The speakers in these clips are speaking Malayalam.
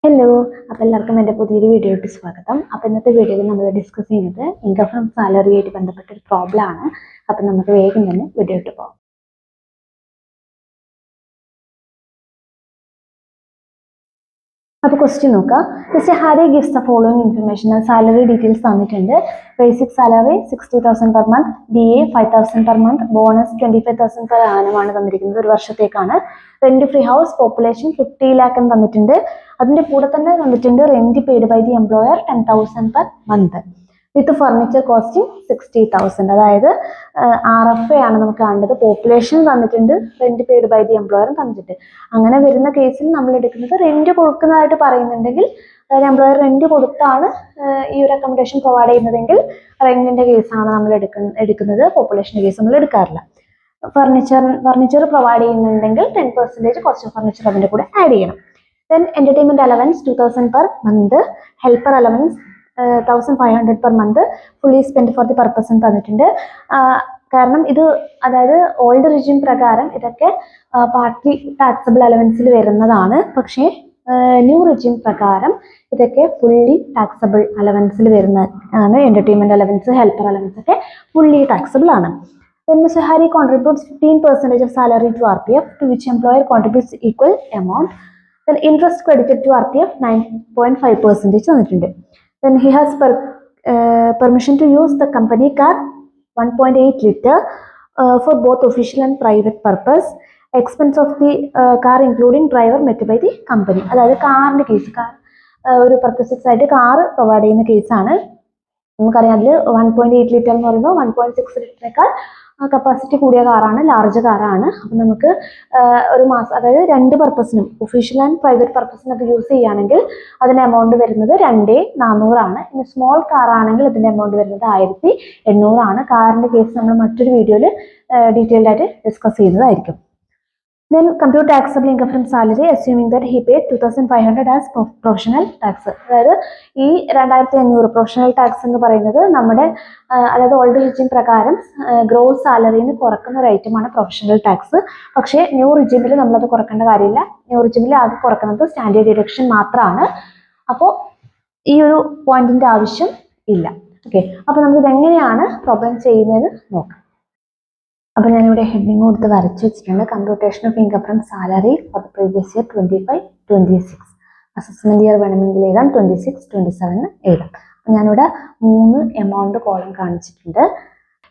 ഹലോ, അപ്പോൾ എല്ലാവർക്കും എൻ്റെ പുതിയൊരു വീഡിയോയ്ക്ക് സ്വാഗതം. അപ്പോൾ ഇന്നത്തെ വീഡിയോയിൽ നമ്മൾ ഡിസ്കസ് ചെയ്യുന്നത് ഇൻകം ഫ്രം സാലറിയായിട്ട് ബന്ധപ്പെട്ട ഒരു പ്രോബ്ലം ആണ്. അപ്പോൾ നമുക്ക് വേഗം തന്നെ വീഡിയോയിട്ട് പോകാം. അപ്പോൾ ക്വസ്റ്റ്യൻ നോക്കാം. Mister Harry gives the following information. Salary details തന്നിട്ടുണ്ട്. Basic salary 60,000 per month, DA 5,000 per month, bonus 25,000 per ആനുമാണ് തന്നിരിക്കുന്നത്, ഒരു വർഷത്തേക്കാണ്. Rent free house population 50 lakh എന്ന് തന്നിട്ടുണ്ട്. അതിന്റെ കൂടെ തന്നെ തന്നിട്ടുണ്ട് rent paid by the employer 10,000 per month with furniture costing 60,000. അതായത് RFA ആണ് നമുക്ക് കാണേണ്ടത്. പോപ്പുലേഷൻ തന്നിട്ടുണ്ട്, റെന്റ് പെയ്ഡ് ബൈ ദി എംപ്ലോയറും തന്നിട്ടുണ്ട്. അങ്ങനെ വരുന്ന കേസിൽ നമ്മൾ എടുക്കുന്നത് റെന്റ് കൊടുക്കുന്നതായിട്ട് പറയുന്നുണ്ടെങ്കിൽ, അതായത് എംപ്ലോയർ റെന്റ് കൊടുത്താണ് ഈ ഒരു അക്കോമഡേഷൻ പ്രൊവൈഡ് ചെയ്യുന്നതെങ്കിൽ റെന്റിന്റെ കേസാണ് നമ്മൾ എടുക്കുന്നത്. പോപ്പുലേഷന്റെ കേസ് നമ്മൾ എടുക്കാറില്ല. ഫർണിച്ചർ പ്രൊവൈഡ് ചെയ്യുന്നുണ്ടെങ്കിൽ 10% കോസ്റ്റ് ഓഫ് ഫർണിച്ചർ അതിന്റെ കൂടെ ആഡ് ചെയ്യണം. Then entertainment allowance 2,000 per month, helper allowance 1,500 per month, fully spend for the purpose എന്ന് തന്നിട്ടുണ്ട്. കാരണം ഇത്, അതായത് ഓൾഡ് റിജിം പ്രകാരം ഇതൊക്കെ പാർട്ട്ലി ടാക്സബിൾ അലവൻസിൽ വരുന്നതാണ്. പക്ഷേ ന്യൂ റിജിം പ്രകാരം ഇതൊക്കെ ഫുള്ളി ടാക്സബിൾ അലവൻസിൽ വരുന്നതാണ്. എന്റർടൈൻമെന്റ് അലവൻസ്, ഹെൽപ്പർ അലവൻസ് ഒക്കെ ഫുള്ളി ടാക്സബിൾ ആണ്. Then Mr. Hari contributes 15% of salary to RPF, to which employer contributes equal amount. Then interest credited to RPF 9.5% തന്നിട്ടുണ്ട്. Then he has permission to use the company car 1.8 liter for both official and private purpose. Expense of the car including driver met by the company. അതായത് കാറിന്റെ കേസ്, ഒരു പർപ്പസസ് ആയിട്ട് കാർ പ്രൊവൈഡ് ചെയ്യുന്ന കേസാണ്. നമുക്കറിയാം അതിൽ 1.8 ലിറ്റർ എന്ന് പറയുമ്പോൾ 1.6 ലിറ്ററിനേക്കാൾ കപ്പാസിറ്റി കൂടിയ കാറാണ്, ലാർജ് കാറാണ്. അപ്പം നമുക്ക് ഒരു മാസം, അതായത് രണ്ട് പർപ്പസിനും, ഒഫീഷ്യൽ ആൻഡ് പ്രൈവറ്റ് പർപ്പസിനും അത് യൂസ് ചെയ്യുകയാണെങ്കിൽ അതിന്റെ എമൗണ്ട് വരുന്നത് 2,400 ആണ്. ഇനി സ്മോൾ കാർ ആണെങ്കിൽ ഇതിന്റെ എമൗണ്ട് വരുന്നത് 1,800 ആണ്. കാറിന്റെ കേസ് നമ്മൾ മറ്റൊരു വീഡിയോയിൽ ഡീറ്റെയിൽഡ് ആയിട്ട് ഡിസ്കസ് ചെയ്യുന്നതായിരിക്കും. Then compute taxable income from salary assuming that he paid 2,500 as professional tax. അതായത് ഈ 2,500 പ്രൊഫഷണൽ ടാക്സ് എന്ന് പറയുന്നത് നമ്മുടെ, അതായത് ഓൾഡ് റിജിം പ്രകാരം ഗ്രോസ് സാലറിന്ന് കുറക്കുന്ന ഒരു ഐറ്റമാണ് പ്രൊഫഷണൽ ടാക്സ്. പക്ഷേ ന്യൂ റിജിമിൽ നമ്മളത് കുറക്കേണ്ട കാര്യമില്ല. ന്യൂ റിജിമിൽ ആകെ കുറക്കുന്നത് സ്റ്റാൻഡേർഡ് ഡിഡക്ഷൻ മാത്രമാണ്. അപ്പോൾ ഈ ഒരു പോയിന്റിന്റെ ആവശ്യം ഇല്ല. ഓക്കെ, അപ്പോൾ നമുക്കിത് എങ്ങനെയാണ് പ്രോബ്ലം ചെയ്യുന്നതെന്ന് നോക്കാം. അപ്പോൾ ഞാനിവിടെ ഹെഡിങ് കൊടുത്ത് വരച്ച് വെച്ചിട്ടുണ്ട്. Computation of income from salary for the previous year 25-26. Assessment year വേണമെങ്കിൽ എഴുതാം, 26-27 എഴുതാം. അപ്പോൾ ഞാനിവിടെ 3 എമൗണ്ട് കോളം കാണിച്ചിട്ടുണ്ട്.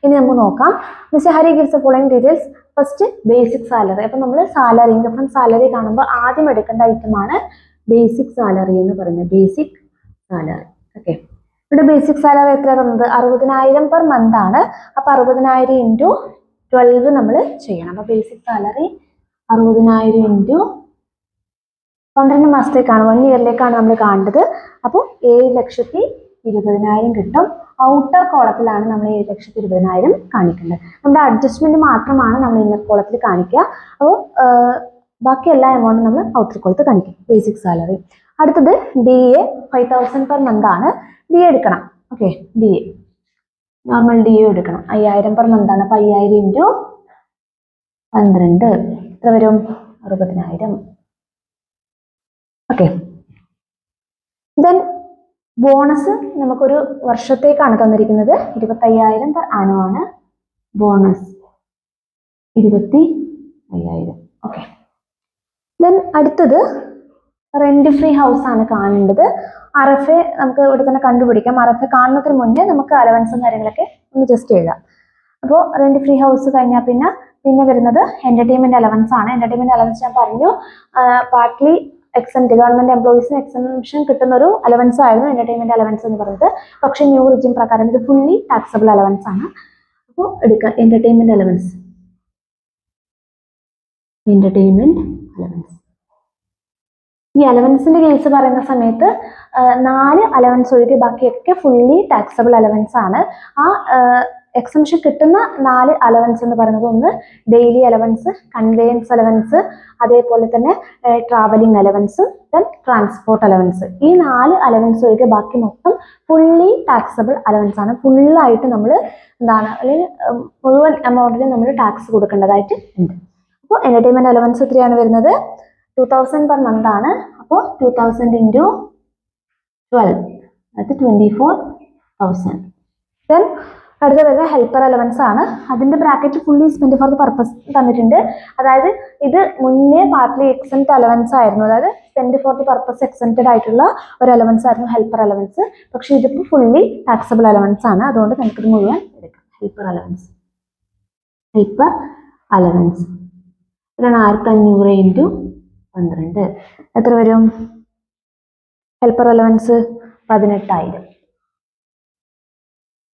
ഇനി നമുക്ക് നോക്കാം. Mister Hari gives the following details. First basic salary. അപ്പോൾ നമ്മൾ സാലറി, ഇൻകം ഫ്രം സാലറി കാണുമ്പോൾ ആദ്യം എടുക്കേണ്ട ഐറ്റമാണ് ബേസിക് സാലറി എന്ന് പറയുന്നത്. Basic salary. ഓക്കെ, ഇവിടെ ബേസിക് സാലറി എത്ര തന്നത്? 60,000 പെർ മന്ത് ആണ്. അപ്പോൾ 60,000 ഇൻറ്റു 12 നമ്മൾ ചെയ്യണം. അപ്പോൾ ബേസിക് സാലറി 60,000 ഇൻറ്റു 12 മാസത്തേക്കാണ്, 1 ഇയറിലേക്കാണ് നമ്മൾ കാണേണ്ടത്. അപ്പോൾ 7,20,000 കിട്ടും. ഔട്ടർ കോളത്തിലാണ് നമ്മൾ 7,20,000 കാണിക്കേണ്ടത്. നമ്മുടെ അഡ്ജസ്റ്റ്മെന്റ് മാത്രമാണ് നമ്മൾ ഇന്നർ കോളത്തിൽ കാണിക്കുക. അപ്പോൾ ബാക്കി എല്ലാ എമൗണ്ടും നമ്മൾ ഔട്ടർ കോളത്തിൽ കാണിക്കും. Basic salary. അടുത്തത് DA 5,000 പെർ മന്ത് ആണ്. DA എടുക്കണം. ഓക്കെ, DA നോർമൽ DA എടുക്കണം. 5,000 പെർ മന്ത് ആണ്. അപ്പോൾ 5,000 ഇൻറ്റു 12 എത്ര വരും? 60,000. ഓക്കെ, ദെൻ ബോണസ് നമുക്കൊരു വർഷത്തേക്കാണ് തന്നിരിക്കുന്നത്. 25,000 പെർ ആനം ആണ് ബോണസ്. 25,000. ഓക്കെ, ദെൻ അടുത്തത് റെന്റ് ഫ്രീ ഹൗസ് ആണ് കാണേണ്ടത്. RFA നമുക്ക് ഇവിടെ തന്നെ കണ്ടുപിടിക്കാം. RFA കാണുന്നതിന് മുന്നേ നമുക്ക് അലവൻസും കാര്യങ്ങളൊക്കെ ഒന്ന് ജസ്റ്റ് എഴുതാം. അപ്പോൾ റെന്റ് ഫ്രീ ഹൗസ് കഴിഞ്ഞാൽ പിന്നെ വരുന്നത് എന്റർടൈൻമെന്റ് അലവൻസ് ആണ്. എന്റർടൈൻമെന്റ് അലവൻസ് ഞാൻ പറഞ്ഞു, പാർട്ട്ലി എക്സംപ്റ്റ്, ഗവൺമെന്റ് എംപ്ലോയീസിന് എക്സംപ്ഷൻ കിട്ടുന്ന ഒരു അലവൻസ് ആയിരുന്നു എന്റർടൈൻമെന്റ് അലവൻസ് എന്ന് പറയുന്നത്. പക്ഷേ ന്യൂ റിജിം പ്രകാരം ഇത് ഫുള്ളി ടാക്സബിൾ അലവൻസ് ആണ്. അപ്പോൾ എടുക്കുക എന്റർടൈൻമെന്റ് അലവൻസ്. എന്റർടൈൻമെന്റ് അലവൻസ്, ഈ അലവൻസിന്റെ കേസ് പറയുന്ന സമയത്ത് 4 അലവൻസ് ഒഴികെ ബാക്കിയൊക്കെ ഫുള്ളി ടാക്സബിൾ അലവൻസ് ആണ്. ആ എക്സംഷൻ കിട്ടുന്ന 4 അലവൻസ് എന്ന് പറയുന്നത്, ഒന്ന് ഡെയിലി അലവൻസ്, കൺവേയൻസ് അലവൻസ്, അതേപോലെ തന്നെ travelling allowance, then transport allowance. ഈ 4 അലവൻസ് ഒഴികെ ബാക്കി മൊത്തം ഫുള്ളി ടാക്സബിൾ അലവൻസ് ആണ്. ഫുള്ളായിട്ട് നമ്മൾ എന്താണ്, അല്ലെങ്കിൽ മുഴുവൻ എമൗണ്ടിന് നമ്മൾ ടാക്സ് കൊടുക്കേണ്ടതായിട്ട് ഉണ്ട്. അപ്പോൾ എന്റർടൈൻമെന്റ് അലവൻസ് എത്രയാണ് വരുന്നത്? 2,000 പെർ മന്ത് ആണ്. അപ്പോൾ 2000 ഇൻറ്റു 12, അത് 24,000. ദെൻ അടുത്ത വരുന്നത് ഹെൽപ്പർ അലവൻസ് ആണ്. അതിന്റെ bracket fully spend for the purpose തന്നിട്ടുണ്ട്. അതായത് ഇത് മുന്നേ പാർട്ട്ലി എക്സെപ്റ്റ് അലവൻസ് ആയിരുന്നു, അതായത് spend for the purpose excepted ആയിട്ടുള്ള ഒരു അലവൻസ് ആയിരുന്നു ഹെൽപ്പർ അലവൻസ്. പക്ഷെ ഇതിപ്പോൾ ഫുള്ളി ടാക്സബിൾ അലവൻസ് ആണ്, അതുകൊണ്ട് നമുക്കിത് മുഴുവൻ എടുക്കാം. ഹെൽപ്പർ അലവൻസ് ഇതാണ് 1500 ഇൻറ്റു 12 എത്ര വരും? Helper allowance 18,000.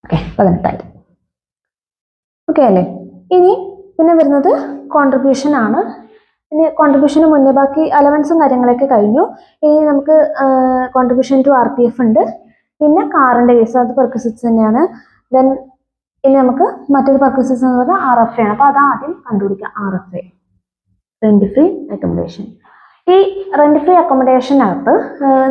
ഓക്കെ, 18,000. ഓക്കെ അല്ലേ? ഇനി പിന്നെ വരുന്നത് കോൺട്രിബ്യൂഷൻ ആണ്. ഇനി കോൺട്രിബ്യൂഷന് മുന്നേ ബാക്കി അലവൻസും കാര്യങ്ങളൊക്കെ കഴിഞ്ഞു. ഇനി നമുക്ക് കോൺട്രിബ്യൂഷൻ ടു RPF ഉണ്ട്. പിന്നെ കാറിന്റെ കേസ്, അത് പെർക്വിസിറ്റ്സ് തന്നെയാണ്. ദെൻ ഇനി നമുക്ക് മറ്റൊരു പെർക്വിസിറ്റ്സ് എന്ന് പറഞ്ഞാൽ RFA ആണ്. അപ്പൊ അത് ആദ്യം കണ്ടുപിടിക്കാം. RFA, rent free accommodation. ഈ റെന്റ് ഫ്രീ അക്കോമഡേഷനകത്ത്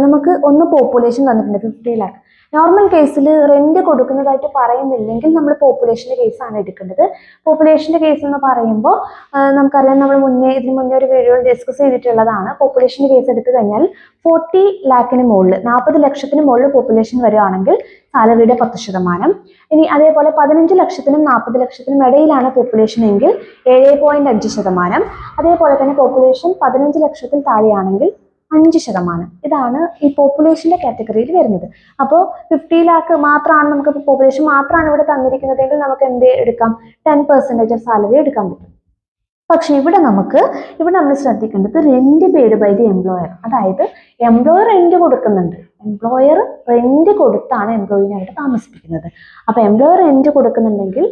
നമുക്ക് ഒന്ന് പോപ്പുലേഷൻ തന്നിട്ടുണ്ട് 50 lakh. നോർമൽ കേസിൽ റെന്റ് കൊടുക്കുന്നതായിട്ട് പറയുന്നില്ലെങ്കിൽ നമ്മൾ പോപ്പുലേഷന്റെ കേസാണ് എടുക്കേണ്ടത്. പോപ്പുലേഷന്റെ കേസ് എന്ന് പറയുമ്പോൾ നമുക്കറിയാം, നമ്മൾ ഇതിന് മുന്നേ ഒരു വീഡിയോ ഡിസ്കസ് ചെയ്തിട്ടുള്ളതാണ്. പോപ്പുലേഷന്റെ കേസ് എടുത്തു കഴിഞ്ഞാൽ 40 lakhന് മുകളിൽ, 40 ലക്ഷത്തിന് മുകളിൽ പോപ്പുലേഷൻ വരികയാണെങ്കിൽ സാലറിയുടെ 10%. ഇനി അതേപോലെ 15 ലക്ഷത്തിനും 40 ലക്ഷത്തിനും ഇടയിലാണ് പോപ്പുലേഷൻ എങ്കിൽ 7.5%. അതേപോലെ തന്നെ പോപ്പുലേഷൻ 15 ലക്ഷത്തിൽ താഴെയാണെങ്കിൽ 5%. ഇതാണ് ഈ പോപ്പുലേഷന്റെ കാറ്റഗറിയിൽ വരുന്നത്. അപ്പോൾ 50 lakh മാത്രമാണ് നമുക്ക് പോപ്പുലേഷൻ മാത്രമാണ് ഇവിടെ തന്നിരിക്കുന്നതെങ്കിൽ നമുക്ക് എന്ത് എടുക്കാം? 10% ഓഫ് സാലറി എടുക്കാൻ പറ്റും. പക്ഷെ ഇവിടെ നമ്മൾ ശ്രദ്ധിക്കേണ്ടത് rent paid by the employer. അതായത് എംപ്ലോയർ റെന്റ് കൊടുക്കുന്നുണ്ട്, എംപ്ലോയർ റെന്റ് കൊടുത്താണ് എംപ്ലോയിനായിട്ട് താമസിപ്പിക്കുന്നത്. അപ്പൊ എംപ്ലോയർ റെന്റ് കൊടുക്കുന്നുണ്ടെങ്കിൽ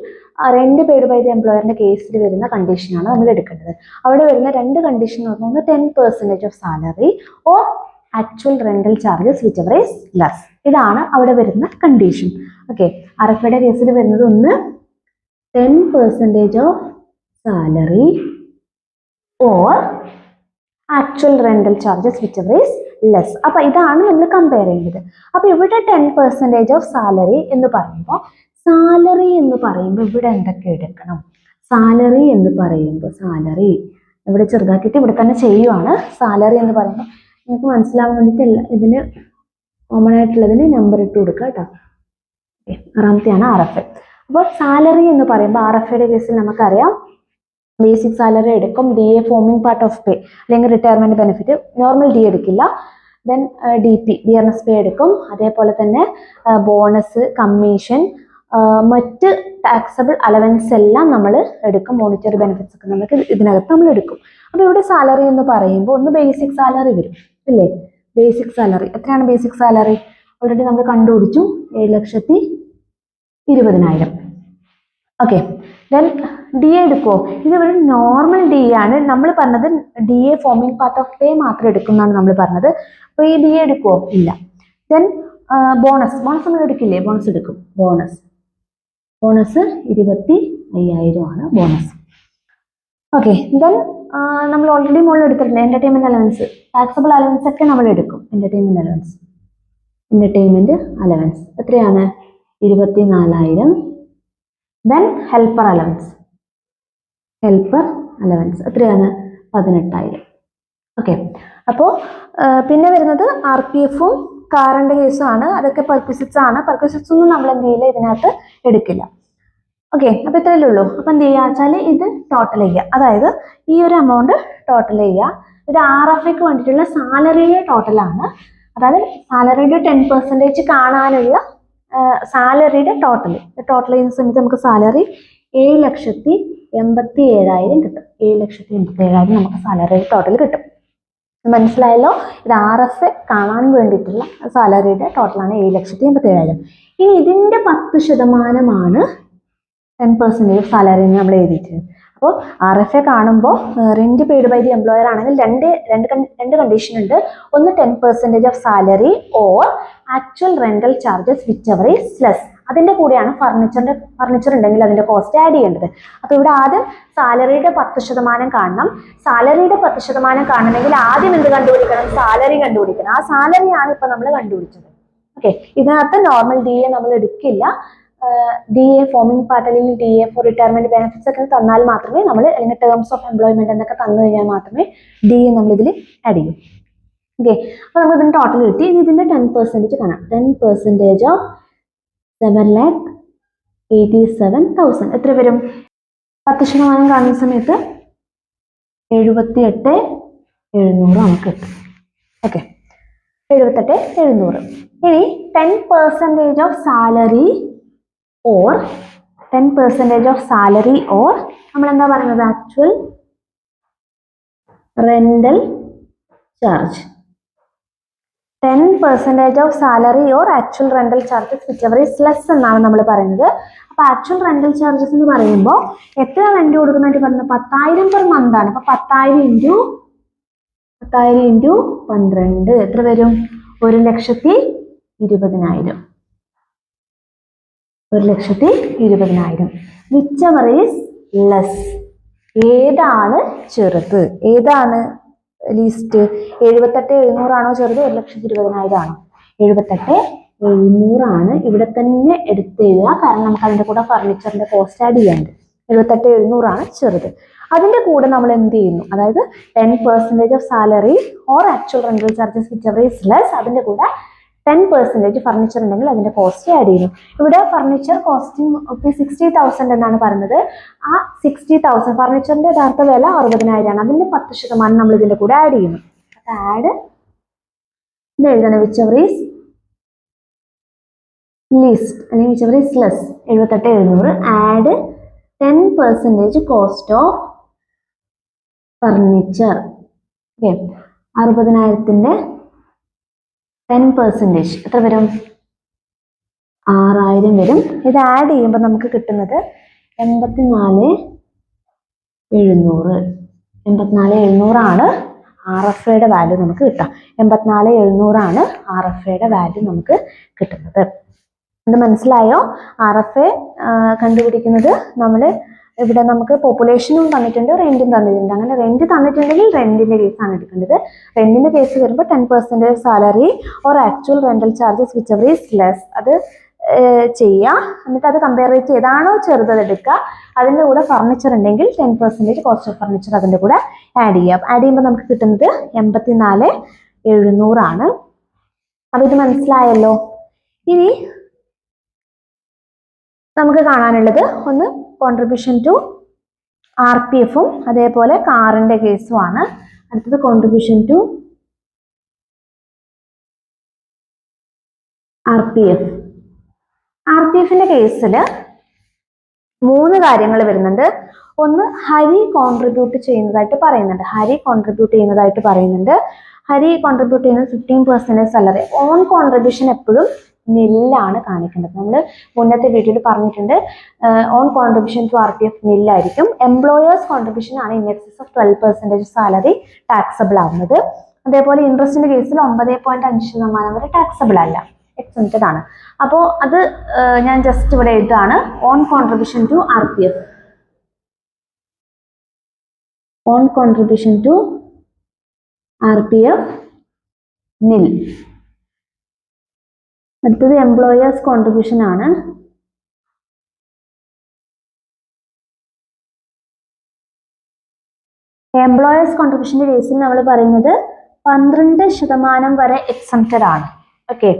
റെന്റ് പെയ്ഡ് ബൈ ദി എംപ്ലോയറിന്റെ കേസിൽ വരുന്ന കണ്ടീഷനാണ് നമ്മൾ എടുക്കേണ്ടത്. അവിടെ വരുന്ന രണ്ട് കണ്ടീഷൻ എന്ന് പറഞ്ഞാൽ 10% of salary or actual rental charges whichever is less. ഇതാണ് അവിടെ വരുന്ന കണ്ടീഷൻ. ഓക്കെ, RFAയുടെ കേസിൽ വരുന്നത് ഒന്ന് 10% of salary or actual rental charges whichever is less. അപ്പൊ ഇതാണ് നമ്മൾ കമ്പയർ ചെയ്യുന്നത്. അപ്പൊ ഇവിടെ 10% ഓഫ് സാലറി എന്ന് പറയുമ്പോൾ ഇവിടെ എന്തൊക്കെ എടുക്കണം? സാലറി ഇവിടെ ചെറുതാക്കിയിട്ട് ഇവിടെ തന്നെ ചെയ്യുവാണ്. സാലറി എന്ന് പറയുമ്പോൾ നിങ്ങൾക്ക് മനസ്സിലാവാൻ വേണ്ടിയിട്ടല്ല, ഇതിന് കോമൺ ആയിട്ടുള്ളതിന് നമ്പർ ഇട്ട് കൊടുക്കുക കേട്ടോ. ആറാമത്തെയാണ് RFA. അപ്പോൾ സാലറി എന്ന് പറയുമ്പോൾ RFAയുടെ കേസിൽ നമുക്കറിയാം ബേസിക് സാലറി എടുക്കും, DA forming part of pay അല്ലെങ്കിൽ റിട്ടയർമെന്റ് ബെനിഫിറ്റ്. നോർമൽ DA എടുക്കില്ല. ദെൻ DP ഡിയർനെസ് പേ എടുക്കും. അതേപോലെ തന്നെ ബോണസ്, കമ്മീഷൻ, മറ്റ് ടാക്സബിൾ അലവൻസ് എല്ലാം നമ്മൾ എടുക്കും. മോണിറ്ററി ബെനിഫിറ്റ്സ് ഒക്കെ നമുക്ക് ഇതിനകത്ത് നമ്മൾ എടുക്കും. അപ്പോൾ ഇവിടെ സാലറി എന്ന് പറയുമ്പോൾ ഒന്ന് ബേസിക് സാലറി വരും അല്ലേ? ബേസിക് സാലറി എത്രയാണ്? ബേസിക് സാലറി ഓൾറെഡി നമ്മൾ കണ്ടുപിടിച്ചു, 7,20,000. ഓക്കെ, ദെൻ DA എടുക്കുമോ? ഇത് ഒരു നോർമൽ DA ആണ്. നമ്മൾ പറഞ്ഞത് DA ഫോമിംഗ് പാർട്ട് ഓഫ് പേ മാത്രം എടുക്കുന്നതാണ് നമ്മൾ പറഞ്ഞത്. അപ്പോൾ ഈ DA എടുക്കുമോ? ഇല്ല. ദെൻ ബോണസ് നമ്മൾ എടുക്കില്ലേ? ബോണസ് എടുക്കും. ബോണസ് 25,000 ആണ് ബോണസ്. ഓക്കെ, ദെൻ നമ്മൾ ഓൾറെഡി മുകളിൽ എടുത്തിട്ടുണ്ട് എന്റർടൈൻമെന്റ് അലവൻസ്, ടാക്സബിൾ അലവൻസ് ഒക്കെ നമ്മൾ എടുക്കും. എന്റർടൈൻമെന്റ് അലവൻസ് എത്രയാണ്? 24,000. ദെൻ ഹെൽപ്പർ അലവൻസ് എത്രയാണ്? 18,000. ഓക്കെ, അപ്പോൾ പിന്നെ വരുന്നത് RPF-ഉം കാറിന്റെ കേസും ആണ്. അതൊക്കെ പെർക്വിസിറ്റ്സ് ആണ്. പെർക്വിസിറ്റ്സ് ഒന്നും നമ്മൾ എന്ത് ചെയ്യില്ല, ഇതിനകത്ത് എടുക്കില്ല. ഓക്കെ, അപ്പൊ ഇത്രയല്ലേ ഉള്ളൂ. അപ്പൊ എന്ത് ചെയ്യുക വെച്ചാൽ ഇത് ടോട്ടൽ ചെയ്യുക. അതായത് ഈ ഒരു എമൗണ്ട് ടോട്ടൽ ചെയ്യുക. ഇത് RFAക്ക് വേണ്ടിയിട്ടുള്ള സാലറിയുടെ ടോട്ടലാണ്. അതായത് സാലറിയുടെ 10% കാണാനുള്ള സാലറിയുടെ ടോട്ടൽ ചെയ്യുന്ന സമയത്ത് നമുക്ക് സാലറി 7,87,000 കിട്ടും. 7,87,000 നമുക്ക് സാലറി ടോട്ടൽ കിട്ടും. മനസ്സിലായല്ലോ? ഇത് RFA കാണാൻ വേണ്ടിയിട്ടുള്ള സാലറിയുടെ ടോട്ടലാണ് 7,87,000. ഇനി ഇതിന്റെ 10% 10% ഓഫ് സാലറി നമ്മൾ എഴുതിയിട്ടുണ്ട്. അപ്പോൾ RFA കാണുമ്പോൾ rent paid by the employer ആണെങ്കിൽ രണ്ട് കണ്ടീഷൻ ഉണ്ട്. ഒന്ന് 10% of salary or actual rental charges whichever is less. അതിന്റെ കൂടെയാണ് ഫർണിച്ചർ ഉണ്ടെങ്കിൽ അതിന്റെ കോസ്റ്റ് ആഡ് ചെയ്യേണ്ടത്. അപ്പൊ ഇവിടെ ആദ്യം സാലറിയുടെ 10% കാണണം. സാലറിയുടെ 10% കാണണമെങ്കിൽ ആദ്യം എന്ത് കണ്ടുപിടിക്കണം? സാലറി കണ്ടുപിടിക്കണം. ആ സാലറിയാണ് ഇപ്പൊ നമ്മൾ കണ്ടുപിടിച്ചത്. ഓക്കെ, ഇതിനകത്ത് നോർമൽ DA നമ്മൾ എടുക്കില്ല. DA ഫോമിംഗ് പാർട്ട് അല്ലെങ്കിൽ DA ഫോർ റിട്ടയർമെന്റ് ബെനിഫിറ്റ്സ് ഒക്കെ തന്നാൽ മാത്രമേ നമ്മൾ, അല്ലെങ്കിൽ ടേംസ് ഓഫ് എംപ്ലോയ്മെന്റ് എന്നൊക്കെ തന്നു കഴിഞ്ഞാൽ മാത്രമേ DA നമ്മൾ ഇതിൽ ആഡ് ചെയ്യും. ഓക്കെ, അപ്പൊ നമുക്ക് ഇതിന്റെ ടോട്ടൽ കിട്ടി. ഇനി ഇതിന്റെ 10% കാണാം. 10% ഓഫ് 7,87,000 എത്ര വരും? 10% കാണുന്ന സമയത്ത് 78,700 നമുക്ക് കിട്ടും. ഓക്കെ, 78,700. ഇനി 10% of salary or 10% of salary or നമ്മൾ എന്താ പറയുന്നത്? Actual rental charge. 10% of salary or actual rental charges whichever is less എന്നാണ് നമ്മൾ പറയുന്നത്. അപ്പൊ ആക്ച്വൽ റെന്റൽ ചാർജസ് എന്ന് പറയുമ്പോൾ എത്ര റെന്റ് കൊടുക്കുന്നതായിട്ട് പറയുന്നത്? 10,000 പെർ മന്ത് ആണ്. അപ്പൊ 10,000 ഇൻറ്റു 12 എത്ര വരും? 1,20,000. 1,20,000. വിച്ചെവർ ഈസ് ലെസ്. ഏതാണ് ചെറുത്? ഏതാണ് ലീസ്റ്റ്? 78,700 ആണോ ചെറുത്? 1,20,000 ആണോ? 78,700 ആണ്. ഇവിടെ തന്നെ എടുത്ത് എഴുതുക, കാരണം നമുക്ക് അതിന്റെ കൂടെ ഫർണിച്ചറിന്റെ കോസ്റ്റ് ആഡ് ചെയ്യാനുണ്ട്. 78,700 ആണ് ചെറുത്. അതിന്റെ കൂടെ നമ്മൾ എന്ത് ചെയ്യുന്നു? അതായത് 10% of salary or actual rental charges whichever is less, അതിന്റെ കൂടെ 10% ഫർണിച്ചർ ഉണ്ടെങ്കിൽ അതിന്റെ കോസ്റ്റ് ആഡ് ചെയ്യുന്നു. ഇവിടെ ഫർണിച്ചർ കോസ്റ്റിംഗ് 60,000 എന്നാണ് പറയുന്നത്. ആ 60,000 ഫർണിച്ചറിന്റെ യഥാർത്ഥ വില 60,000 ആണ്. അതിന്റെ 10% നമ്മൾ ഇതിന്റെ കൂടെ ആഡ് ചെയ്യുന്നു. ആഡ് ഇത് എഴുതണം, വിച്ചെവർ ഈസ് ലീസ്റ്റ് അല്ലെങ്കിൽ whichever is less. 78,700 add 10% cost of furniture. Okay, 60,000ന്റെ 10% എത്ര വരും? 6,000 വരും. ഇത് ആഡ് ചെയ്യുമ്പോൾ നമുക്ക് കിട്ടുന്നത് 84,700. 84,700 ആണ് RFIയുടെ വാല്യൂ നമുക്ക് കിട്ടാം. 84,700 ആണ് RFIയുടെ വാല്യൂ നമുക്ക് കിട്ടുന്നത്. ഇത് മനസ്സിലായോ? RFI കണ്ടുപിടിക്കുന്നത് നമ്മൾ ഇവിടെ നമുക്ക് പോപ്പുലേഷനും തന്നിട്ടുണ്ട്, റെന്റും തന്നിട്ടുണ്ട്. അങ്ങനെ റെന്റ് തന്നിട്ടുണ്ടെങ്കിൽ റെന്റിന്റെ കേസാണ് എടുക്കേണ്ടത്. റെന്റിന്റെ കേസ് വരുമ്പോൾ 10% salary or actual rental charges whichever is less അത് ചെയ്യുക. എന്നിട്ട് അത് കമ്പയർ ചെയ്ത് ഏതാണോ ചെറുതത് എടുക്കുക. അതിൻ്റെ കൂടെ ഫർണിച്ചർ ഉണ്ടെങ്കിൽ 10% കോസ്റ്റ് ഓഫ് ഫർണിച്ചർ അതിൻ്റെ കൂടെ ആഡ് ചെയ്യാം. ആഡ് ചെയ്യുമ്പോൾ നമുക്ക് കിട്ടുന്നത് 84,700 ആണ്. അപ്പൊ ഇത് മനസ്സിലായല്ലോ. ഇനി നമുക്ക് കാണാനുള്ളത് ഒന്ന് കോൺട്രിബ്യൂഷൻ ടു RPF-ഉം അതേപോലെ കാറിന്റെ കേസും ആണ്. അടുത്തത് കോൺട്രിബ്യൂഷൻ ടു RPF. RPF-ന്റെ കേസിൽ 3 കാര്യങ്ങൾ വരുന്നുണ്ട്. ഒന്ന് ഹരി കോൺട്രിബ്യൂട്ട് ചെയ്യുന്നതായിട്ട് പറയുന്നുണ്ട്. ഹരി കോൺട്രിബ്യൂട്ട് ചെയ്യുന്നത് 15% സാലറി. ഓൺ കോൺട്രിബ്യൂഷൻ എപ്പോഴും നില്ലാണ് കാണിക്കേണ്ടത്. നമ്മൾ മുന്നത്തെ വീഡിയോയിൽ പറഞ്ഞിട്ടുണ്ട്, ഓൺ കോൺട്രിബ്യൂഷൻ ടു RPF നില്ലായിരിക്കും. എംപ്ലോയേഴ്സ് കോൺട്രിബ്യൂഷൻ ആണ് in excess of 12% salary taxable ആവുന്നത്. അതേപോലെ ഇൻട്രസ്റ്റിന്റെ കേസിൽ 9.5% വരെ ടാക്സബിൾ അല്ല, എക്സംപ്റ്റഡ് ആണ്. അപ്പോൾ അത് ഞാൻ ജസ്റ്റ് ഇവിടെ എഴുതാണ്. On contribution to RPF, on contribution to RPF നിൽ. അടുത്തത് എംപ്ലോയേഴ്സ് കോൺട്രിബ്യൂഷൻ ആണ്. എംപ്ലോയേഴ്സ് കോൺട്രിബ്യൂഷന്റെ കേസിൽ നമ്മൾ പറയുന്നത് 12% വരെ എക്സംപ്റ്റഡ് ആണ്. ഓക്കെ,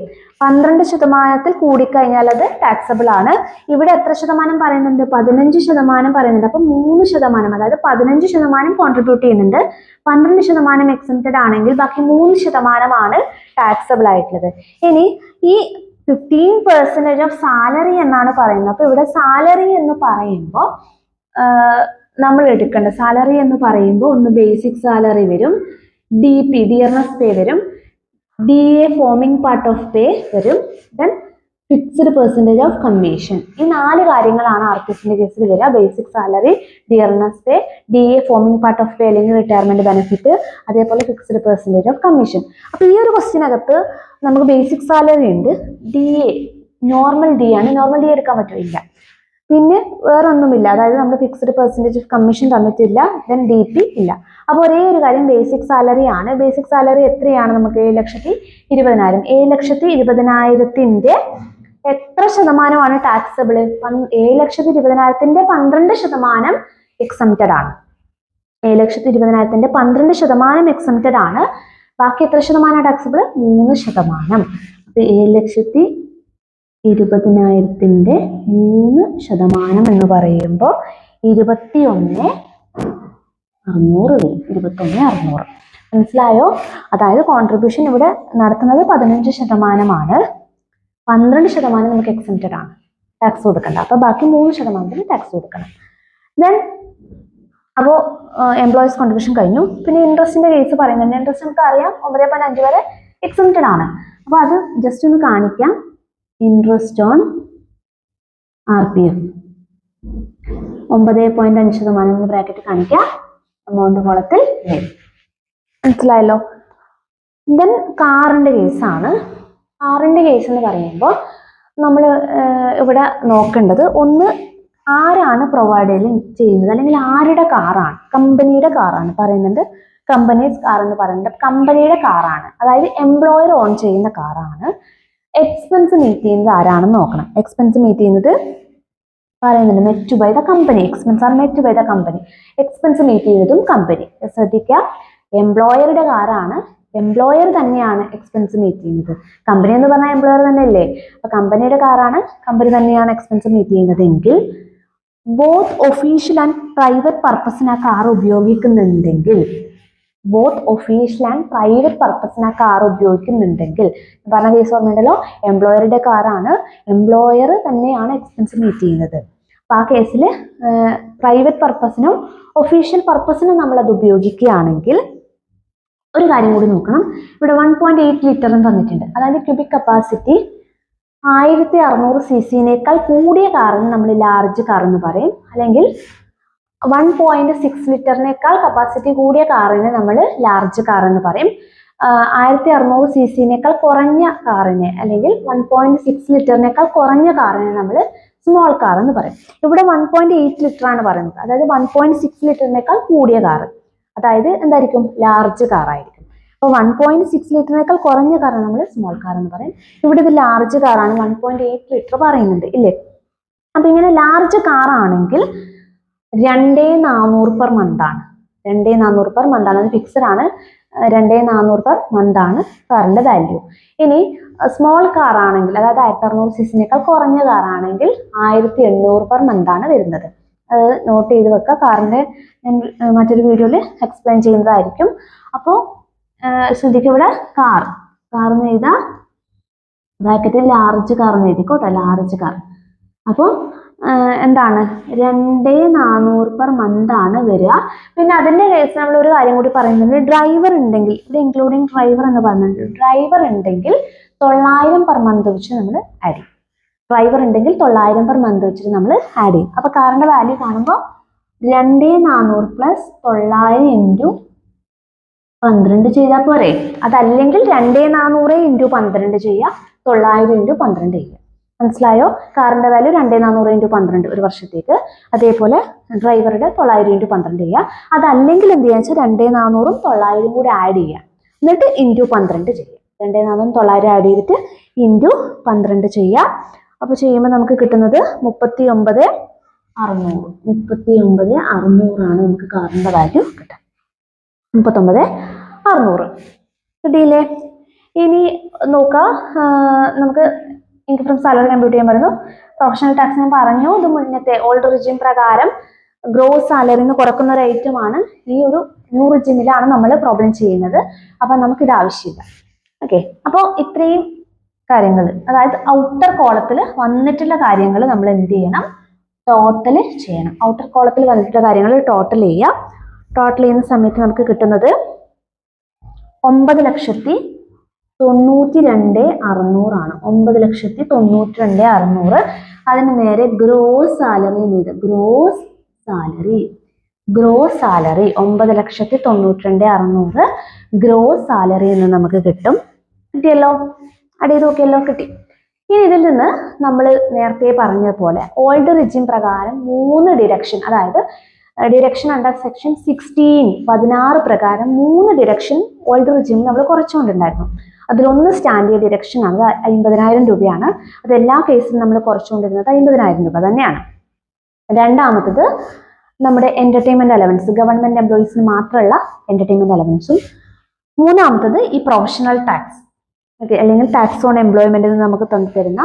12% കൂടിക്കഴിഞ്ഞാൽ അത് ടാക്സബിൾ ആണ്. ഇവിടെ എത്ര ശതമാനം പറയുന്നുണ്ട്? 15% പറയുന്നുണ്ട്. അപ്പൊ 3%, അതായത് 15% കോൺട്രിബ്യൂട്ട് ചെയ്യുന്നുണ്ട്. 12% എക്സംപ്റ്റഡ് ആണെങ്കിൽ ബാക്കി 3% ആണ് ടാക്സബിൾ ആയിട്ടുള്ളത്. ഇനി ഈ 15% ഓഫ് സാലറി എന്നാണ് പറയുന്നത്. അപ്പൊ ഇവിടെ സാലറി എന്ന് പറയുമ്പോൾ നമ്മൾ എടുക്കേണ്ട സാലറി എന്ന് പറയുമ്പോൾ ഒന്ന് ബേസിക് സാലറി വരും, DP ഡിയർനെസ് പേ വരും, DA forming part of pay വരും, then fixed percentage of commission. ഈ 4 കാര്യങ്ങളാണ് RPF-ന്റെ കേസിൽ വരിക. Basic salary, dearness pay, DA forming part of pay അല്ലെങ്കിൽ റിട്ടയർമെന്റ് ബെനിഫിറ്റ്, അതേപോലെ ഫിക്സ്ഡ് പെർസെൻറ്റേജ് ഓഫ് കമ്മീഷൻ. അപ്പൊ ഈ ഒരു ക്വസ്റ്റിനകത്ത് നമുക്ക് ബേസിക് സാലറി ഉണ്ട്, DA നോർമൽ DA ആണ്. നോർമൽ DA എടുക്കാൻ പറ്റില്ല. പിന്നെ വേറെ ഒന്നുമില്ല, അതായത് നമ്മൾ ഫിക്സ്ഡ് പെർസെൻറ്റേജ് ഓഫ് കമ്മീഷൻ തന്നിട്ടില്ല, ദെൻ DP ഇല്ല. അപ്പോൾ ഒരേ ഒരു കാര്യം ബേസിക് സാലറി ആണ്. ബേസിക് സാലറി എത്രയാണ്? നമുക്ക് 7,20,000. 7,20,000ന്റെ എത്ര ശതമാനമാണ് ടാക്സബിൾ? 7,20,000ന്റെ 12% എക്സംപ്റ്റഡ് ആണ്. 7,20,000ന്റെ 12% എക്സംപ്റ്റഡ് ആണ്. ബാക്കി എത്ര ശതമാനം ടാക്സിബിൾ? 3%. അപ്പൊ 7,20,000ന്റെ 3% എന്ന് പറയുമ്പോൾ 21,600 വരും. 21,600. മനസ്സിലായോ? അതായത് കോൺട്രിബ്യൂഷൻ ഇവിടെ നടത്തുന്നത് 15%. 12% നമുക്ക് എക്സംപ്റ്റഡ് ആണ്, ടാക്സ് കൊടുക്കണ്ട. അപ്പൊ ബാക്കി 3%-ന് ടാക്സ് കൊടുക്കണം. ദെൻ അപ്പോൾ എംപ്ലോയീസ് കോൺട്രിബ്യൂഷൻ കഴിഞ്ഞു. പിന്നെ ഇൻട്രസ്റ്റിന്റെ കേസ് പറയുന്നുണ്ട്. ഇൻട്രസ്റ്റ് നമുക്ക് അറിയാം 9.5 വരെ എക്സംപ്റ്റഡ് ആണ്. അപ്പൊ അത് ജസ്റ്റ് ഒന്ന് കാണിക്കാം. ഇൻട്രസ്റ്റ് ഓൺ RPF 9.5% ബ്രാക്കറ്റ് കാണിക്കാം. എമൗണ്ട് കോളത്തിൽ മനസ്സിലായല്ലോ. ദെൻ കാറിന്റെ കേസാണ്. കാറിന്റെ കേസ് എന്ന് പറയുമ്പോൾ നമ്മൾ ഇവിടെ നോക്കേണ്ടത് ഒന്ന്, ആരാണ് പ്രൊവൈഡ് ചെയ്യുന്നത്, അല്ലെങ്കിൽ ആരുടെ കാറാണ്? കമ്പനിയുടെ കാറാണ് പറയുന്നുണ്ട്. കമ്പനീസ് കാർ എന്ന് പറയുന്നത് കമ്പനിയുടെ കാറാണ്, അതായത് എംപ്ലോയർ ഓൺ ചെയ്യുന്ന കാറാണ്. എക്സ്പെൻസ് മീറ്റ് ചെയ്യുന്നത് ആരാണെന്ന് നോക്കണം. എക്സ്പെൻസ് മീറ്റ് ചെയ്യുന്നത് പറയുന്നുണ്ട് met by the company. Expense are met by the company. Expense meet ചെയ്യുന്നതും കമ്പനി. ശ്രദ്ധിക്കുക, എംപ്ലോയറുടെ കാറാണ്, എംപ്ലോയർ തന്നെയാണ് എക്സ്പെൻസ് മീറ്റ് ചെയ്യുന്നത്. കമ്പനി എന്ന് പറഞ്ഞാൽ എംപ്ലോയർ തന്നെയല്ലേ? അപ്പൊ കമ്പനിയുടെ കാറാണ്, കമ്പനി തന്നെയാണ് എക്സ്പെൻസ് മീറ്റ് ചെയ്യുന്നതെങ്കിൽ, ബോത്ത് ഒഫീഷ്യൽ ആൻഡ് പ്രൈവറ്റ് പർപ്പസിന് ആ കാർ ഉപയോഗിക്കുന്നുണ്ടെങ്കിൽ, ബോത്ത് ഒഫീഷ്യൽ ആൻഡ് പ്രൈവറ്റ് പർപ്പസിന് ആ കാർ ഉപയോഗിക്കുന്നുണ്ടെങ്കിൽ, പറഞ്ഞ കേസ് ഓർമ്മയുണ്ടല്ലോ, എംപ്ലോയറുടെ കാറാണ്, എംപ്ലോയർ തന്നെയാണ് എക്സ്പെൻസ് മീറ്റ് ചെയ്യുന്നത്. അപ്പൊ ആ കേസിൽ പ്രൈവറ്റ് പർപ്പസിനും ഒഫീഷ്യൽ പർപ്പസിനും നമ്മൾ അത് ഉപയോഗിക്കുകയാണെങ്കിൽ ഒരു കാര്യം കൂടി നോക്കണം. ഇവിടെ 1.8 ലിറ്റർ തന്നിട്ടുണ്ട്. അതായത് ക്യൂബിക് കപ്പാസിറ്റി 1600 cc-നേക്കാൾ കൂടിയ കാറിന് നമ്മൾ ലാർജ് കാർ എന്ന് പറയും. അല്ലെങ്കിൽ 1.6 ലിറ്ററിനേക്കാൾ കപ്പാസിറ്റി കൂടിയ കാറിന് നമ്മൾ ലാർജ് കാർ എന്ന് പറയും. 1600 cc-നേക്കാൾ കുറഞ്ഞ കാറിനെ, അല്ലെങ്കിൽ 1.6 ലിറ്ററിനേക്കാൾ കുറഞ്ഞ കാറിനെ നമ്മൾ സ്മോൾ കാർ എന്ന് പറയും. ഇവിടെ 1.8 ലിറ്റർ ആണ് പറയുന്നത്. അതായത് 1.6 ലിറ്ററിനേക്കാൾ കൂടിയ കാർ, അതായത് എന്തായിരിക്കും? ലാർജ് കാർ ആയിരിക്കും. അപ്പോൾ 1.6 ലിറ്ററിനേക്കാൾ കുറഞ്ഞ കാറാണ് നമ്മൾ സ്മോൾ കാർ എന്ന് പറയും. ഇവിടെ ഇത് ലാർജ് കാറാണ്, 1.8 ലിറ്റർ പറയുന്നുണ്ട് ഇല്ലേ? അപ്പൊ ഇങ്ങനെ ലാർജ് കാർ ആണെങ്കിൽ 2,400 പെർ മന്ത് ആണ്. 2,400 പെർ മന്ത് ആണ്, അത് ഫിക്സഡ് ആണ്. 2,400 പെർ മന്ത് ആണ് കാറിന്റെ വാല്യൂ. ഇനി സ്മോൾ കാർ ആണെങ്കിൽ, അതായത് 1600 cc-നേക്കാൾ കുറഞ്ഞ കാർ ആണെങ്കിൽ 1,800 പെർ മന്ത് ആണ് വരുന്നത്. അത് നോട്ട് ചെയ്ത് വെക്കുക. കാറിന്റെ മറ്റൊരു വീഡിയോയിൽ എക്സ്പ്ലെയിൻ ചെയ്യുന്നതായിരിക്കും. അപ്പോൾ ശ്രദ്ധിക്കുക, ഇവിടെ കാർ എന്ന് എഴുതാം, ബ്രാക്കറ്റിൽ ലാർജ് കാർ എന്ന് എഴുതിക്കോട്ടെ, ലാർജ് കാർ. അപ്പോൾ എന്താണ്? 2,400 പെർ മന്ത് ആണ് വരിക. പിന്നെ അതിന്റെ കേസ് നമ്മൾ ഒരു കാര്യം കൂടി പറയുന്നുണ്ട്. ഡ്രൈവർ ഉണ്ടെങ്കിൽ, ഇവിടെ ഇൻക്ലൂഡിങ് ഡ്രൈവർ എന്ന് പറഞ്ഞിട്ടുണ്ട്. ഡ്രൈവർ ഉണ്ടെങ്കിൽ 900 പെർ മന്ത് വെച്ച് നമ്മൾ ആഡ് ചെയ്യും. ഡ്രൈവർ ഉണ്ടെങ്കിൽ 900 പെർ മന്ത് വെച്ചിട്ട് നമ്മൾ ആഡ് ചെയ്യും. അപ്പൊ കാറിന്റെ വാല്യൂ കാണുമ്പോൾ 2,400 പ്ലസ് 900 ഇൻറ്റു 12 ചെയ്താൽ പോരെ? അതല്ലെങ്കിൽ 2,400 ഇൻറ്റു 12 ചെയ്യുക, 900 ഇൻറ്റു 12 ചെയ്യുക. മനസ്സിലായോ? കാറിന്റെ വാല്യൂ 2,400 ഇൻറ്റു 12 ഒരു വർഷത്തേക്ക്. അതേപോലെ ഡ്രൈവറുടെ 900 ഇൻറ്റു 12 ചെയ്യുക. അതല്ലെങ്കിൽ എന്ത് ചെയ്യാന്ന് വെച്ചാൽ 2,400 900 കൂടി ആഡ് ചെയ്യുക, എന്നിട്ട് ഇൻറ്റു 12 ചെയ്യുക. 2,400 900 ആഡ് ചെയ്തിട്ട് ഇൻറ്റു 12 ചെയ്യുക. അപ്പൊ ചെയ്യുമ്പോൾ നമുക്ക് കിട്ടുന്നത് 39,600. 39,600 ആണ് നമുക്ക് കാറിന്റെ വാല്യൂ കിട്ടുക. 39,600 കിട്ടിയില്ലേ? ഇനി നോക്കാം, നമുക്ക് ഇൻകം ഫ്രം സാലറി കമ്പ്യൂട്ട് ചെയ്യാൻ പറയുന്നു. പ്രൊഫഷണൽ ടാക്സ് ഞാൻ പറഞ്ഞു, ഇത് മുന്നത്തെ ഓൾഡ് റിജിം പ്രകാരം ഗ്രോസ് സാലറിന്ന് കുറക്കുന്ന ഒരു ഐറ്റം ആണ്. ഈ ഒരു ന്യൂ റിജിമിലാണ് നമ്മൾ പ്രോബ്ലം ചെയ്യുന്നത്. അപ്പൊ നമുക്കിത് ആവശ്യമില്ല. ഓക്കെ, അപ്പോൾ ഇത്രയും കാര്യങ്ങൾ, അതായത് ഔട്ടർ കോളത്തിൽ വന്നിട്ടുള്ള കാര്യങ്ങൾ നമ്മൾ എന്ത് ചെയ്യണം? ടോട്ടൽ ചെയ്യണം. ഔട്ടർ കോളത്തിൽ വന്നിട്ടുള്ള കാര്യങ്ങൾ ടോട്ടൽ ചെയ്യുക. ടോട്ടൽ ചെയ്യുന്ന സമയത്ത് നമുക്ക് കിട്ടുന്നത് 9,92,600 ആണ്. 9,92,600. അതിന് നേരെ ഗ്രോസ് സാലറി ചെയ്ത്, ഗ്രോസ് സാലറി 9,92,600 ഗ്രോസ് സാലറി എന്ന് നമുക്ക് കിട്ടും. കിട്ടിയല്ലോ? അടി ചെയ്ത് നോക്കിയല്ലോ, കിട്ടി. ഇനി ഇതിൽ നിന്ന് നമ്മൾ നേരത്തെ പറഞ്ഞ പോലെ ഓൾഡ് റിജിം പ്രകാരം 3 ഡിഡക്ഷൻ, അതായത് ഡിഡക്ഷൻ അണ്ടർ സെക്ഷൻ 16 പ്രകാരം 3 ഡിഡക്ഷൻ ഓൾഡ് റിജിം നമ്മൾ കുറച്ചുകൊണ്ടുണ്ടായിരുന്നു. അതിലൊന്ന് സ്റ്റാൻഡേർഡ് ഡിഡക്ഷൻ ആണ്, 50,000 രൂപയാണ്. അത് എല്ലാ കേസിലും നമ്മൾ കുറച്ചുകൊണ്ടിരുന്നത് 50,000 രൂപ തന്നെയാണ്. രണ്ടാമത്തത് നമ്മുടെ എന്റർടൈൻമെന്റ് അലവൻസ്, ഗവൺമെന്റ് എംപ്ലോയീസിന് മാത്രമുള്ള എന്റർടൈൻമെന്റ് അലവൻസും മൂന്നാമത്തത് ഈ പ്രൊഫഷണൽ ടാക്സ്, ഓക്കെ, അല്ലെങ്കിൽ ടാക്സ് ഓൺ എംപ്ലോയ്മെന്റിൽ നിന്ന് നമുക്ക് തന്നു തരുന്ന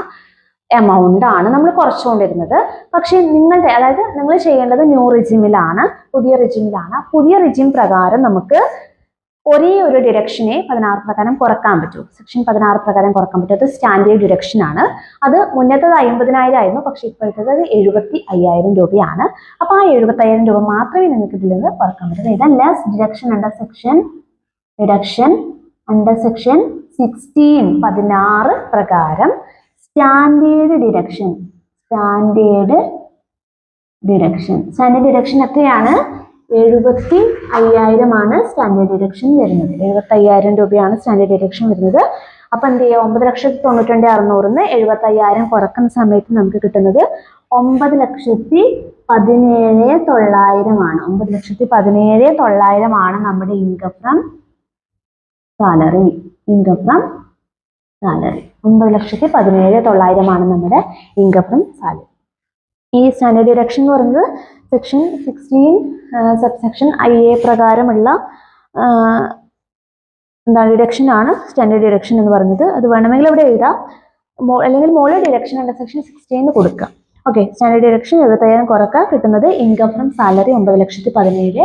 എമൗണ്ട് ആണ് നമ്മൾ കുറച്ചുകൊണ്ടിരുന്നത്. പക്ഷേ നിങ്ങളുടെ, അതായത് നിങ്ങൾ ചെയ്യേണ്ടത് ന്യൂ റിജിമിലാണ്, പുതിയ റിജിമിലാണ്. പുതിയ റിജിം പ്രകാരം നമുക്ക് ഒരേ ഒരു ഡിഡക്ഷനെ 16 പ്രകാരം കുറക്കാൻ പറ്റും. സെക്ഷൻ 16 പ്രകാരം കുറക്കാൻ പറ്റും. അത് സ്റ്റാൻഡേർഡ് ഡിഡക്ഷൻ ആണ്. അത് മുന്നത്തത് 50,000 ആയിരുന്നു, പക്ഷെ ഇപ്പോഴത്തത് 75,000 രൂപയാണ്. അപ്പൊ ആ 75,000 രൂപ മാത്രമേ നിങ്ങൾക്ക് ഇതിൽ നിന്ന് കുറക്കാൻ പറ്റൂ. ഇതല്ല ഡിഡക്ഷൻ അണ്ടർ സെക്ഷൻ 16 പ്രകാരം സ്റ്റാൻഡേർഡ് ഡിഡക്ഷൻ എത്രയാണ്? 75,000 ആണ് സ്റ്റാൻഡേർഡ് ഡിഡക്ഷൻ വരുന്നത്. 75,000 രൂപയാണ് സ്റ്റാൻഡേർഡ് ഡിഡക്ഷൻ വരുന്നത്. അപ്പൊ എന്ത് ചെയ്യുക? 9,92,600 75,000 കുറക്കുന്ന സമയത്ത് നമുക്ക് കിട്ടുന്നത് 9,17,900 ആണ്. 9,17,900 ആണ് നമ്മുടെ ഇൻകം ഫ്രം സാലറി. 9,17,900 ആണ് നമ്മുടെ ഇൻകം ഫ്രം സാലറി. ഈ സ്റ്റാൻഡേർഡ് ഡിഡക്ഷൻ എന്ന് പറയുന്നത് സെക്ഷൻ 16 സബ്സെക്ഷൻ IA പ്രകാരമുള്ള ഡിഡക്ഷൻ ആണ് സ്റ്റാൻഡേർഡ് ഡിഡക്ഷൻ എന്ന് പറയുന്നത്. അത് വേണമെങ്കിൽ ഇവിടെ എഴുതാം, അല്ലെങ്കിൽ മോളിൽ ഡിഡക്ഷൻ അണ്ടർ സെക്ഷൻ 16 കൊടുക്കുക. ഓക്കെ, സ്റ്റാൻഡേർഡ് ഡിഡക്ഷൻ 75,000 കുറക്കുക, കിട്ടുന്നത് ഇൻകം ഫ്രം സാലറി 9,17,900.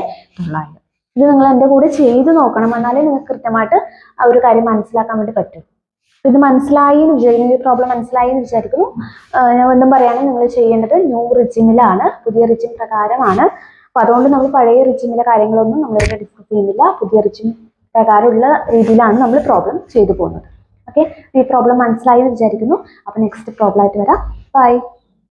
ഇത് നിങ്ങൾ എൻ്റെ കൂടെ ചെയ്ത് നോക്കണം, എന്നാലേ നിങ്ങൾക്ക് കൃത്യമായിട്ട് ആ ഒരു കാര്യം മനസ്സിലാക്കാൻ വേണ്ടി പറ്റും. ഇത് മനസ്സിലായി എന്ന് വിചാരിക്കുന്നു, ഈ പ്രോബ്ലം മനസ്സിലായി എന്ന് വിചാരിക്കുന്നു. ഞാൻ വീണ്ടും പറയുകയാണെങ്കിൽ നിങ്ങൾ ചെയ്യേണ്ടത് ന്യൂ റിജിമിലാണ്, പുതിയ റിജിം പ്രകാരമാണ്. അപ്പൊ അതുകൊണ്ട് നമ്മൾ പഴയ റിജിമിലെ കാര്യങ്ങളൊന്നും നമ്മളിവിടെ ഡിസ്കസ് ചെയ്യുന്നില്ല. പുതിയ റിജിം പ്രകാരമുള്ള രീതിയിലാണ് നമ്മൾ പ്രോബ്ലം ചെയ്തു പോകുന്നത്. ഓക്കെ, ഈ പ്രോബ്ലം മനസ്സിലായി എന്ന് വിചാരിക്കുന്നു. അപ്പൊ നെക്സ്റ്റ് പ്രോബ്ലം ആയിട്ട് വരാം. ബൈ.